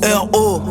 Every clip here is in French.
R.O.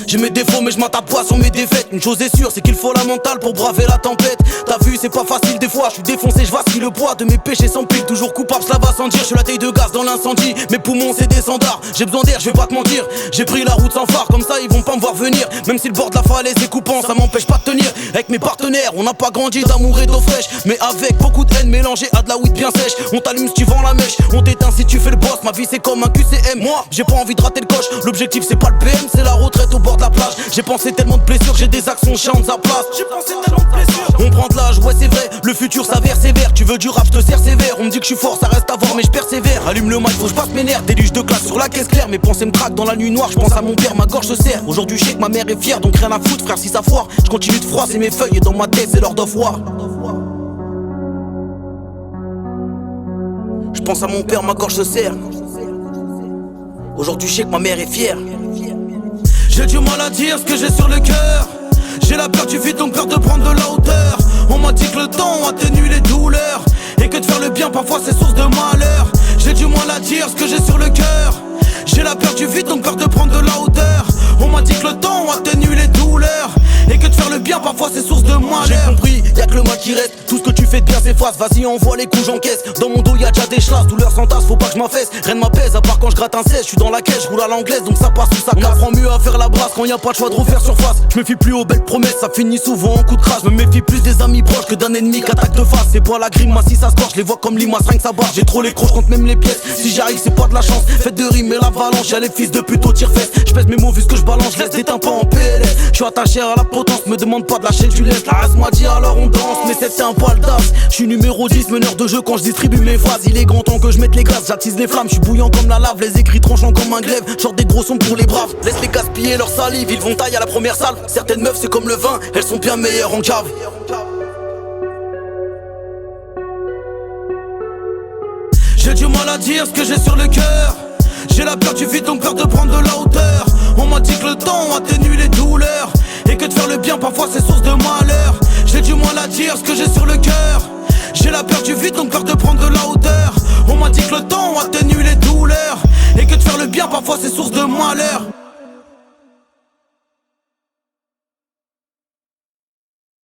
J'ai mes défauts mais je m'attape pas sur mes défaites. Une chose est sûre, c'est qu'il faut la mentale pour braver la tempête. T'as vu, c'est pas facile des fois, je suis défoncé, je vacille, le poids de mes péchés s'empile. Toujours coupable, cela va sans dire, je suis la taille de gaz dans l'incendie. Mes poumons c'est des standards, j'ai besoin d'air, je vais pas te mentir. J'ai pris la route sans phare, comme ça ils vont pas me voir venir. Même si le bord de la falaise est coupant, ça m'empêche pas de tenir. Avec mes partenaires, on n'a pas grandi d'amour et d'eau fraîche, mais avec beaucoup de haine mélangée à de la weed bien sèche. On t'allume si tu vends la mèche, on t'éteint si tu fais le boss. Ma vie c'est comme un QCM, moi j'ai pas envie de rater le coche. L'objectif c'est pas le PM, c'est la retraite au bord de la plage. J'ai pensé tellement de blessures, j'ai des actions chiantes à place. J'ai pensé tellement de blessures. On prend de l'âge, ouais c'est vrai, le futur s'avère sévère. Tu veux du rap, je te sers sévère. On me dit que je suis fort, ça reste à voir mais je persévère. Allume le mic, faut que je passe mes nerfs. Déluge de classe sur la caisse claire. Mes pensées me traquent dans la nuit noire, je pense à mon père, ma gorge se serre. Aujourd'hui je sais que ma mère est fière, donc rien à foutre frère si ça foire. Je continue de froisser mes feuilles et dans ma tête c'est Lord of War. Je pense à mon père, ma gorge se serre. Aujourd'hui je sais que ma mère est fière. J'ai du mal à dire ce que j'ai sur le cœur. J'ai la peur du vide, donc peur de prendre de la hauteur. On m'a dit que le temps atténue les douleurs et que de faire le bien parfois c'est source de malheur. J'ai du mal à dire ce que j'ai sur le cœur. J'ai la peur du vide, donc peur de prendre de la hauteur. On m'a dit que le temps atténue les douleurs et que de faire le bien parfois c'est source de malheur. J'ai compris, y'a que le mal qui reste. Tout ce que tu fais de bien s'efface. Vas-y envoie les coups, j'encaisse. Dans mon dos y'a déjà des chlasses, douleur sans tasse, faut pas que je m'affaisse. Rien ne m'apaise à part quand je gratte un cesse. Je suis dans la caisse, je roule à l'anglaise donc ça passe ou ça casse. On apprend mieux à faire la brasse quand y a pas de choix de refaire surface. Je me fie plus aux belles promesses, ça finit souvent en coup de crasse. Je me méfie plus des amis proches que d'un ennemi qui attaque de face. C'est pas la grimace si ça score, je les vois comme limace, rien que ça barre. J'ai trop les crocs, je compte même les pièces. Si j'arrive c'est pas de la chance, faites de rime et l'avalanche. Y'a les fils de pute au tire-fesse. Je pèse mes mots vu ce que je balance, je laisse des tympans en PLS. Je suis attaché à la potence, me demande pas de lâcher du laisse. La race m'a dit alors on danse, mais c'était un poil d'as. Je suis numéro 10, meneur de jeu quand je distribue mes phrases. Il est grand temps que je mette les gaz, j'attise les flammes. Je suis bouillant comme la lave, les écrits tranchants comme un glaive. Genre des gros sons pour les braves, laisse les gaspiller leur salive. Ils vont tailler à la première salle. Certaines meufs c'est comme le vin, elles sont bien meilleures en cave. J'ai du mal à dire ce que j'ai sur le cœur. J'ai la peur du vide donc peur de prendre de la hauteur. On m'a dit que le temps atténue les douleurs et que de faire le bien parfois c'est source de malheur. J'ai du mal à dire ce que j'ai sur le cœur. J'ai la peur du vide donc peur de prendre de la hauteur. On m'a dit que le temps atténue les douleurs et que de faire le bien parfois c'est source de malheur.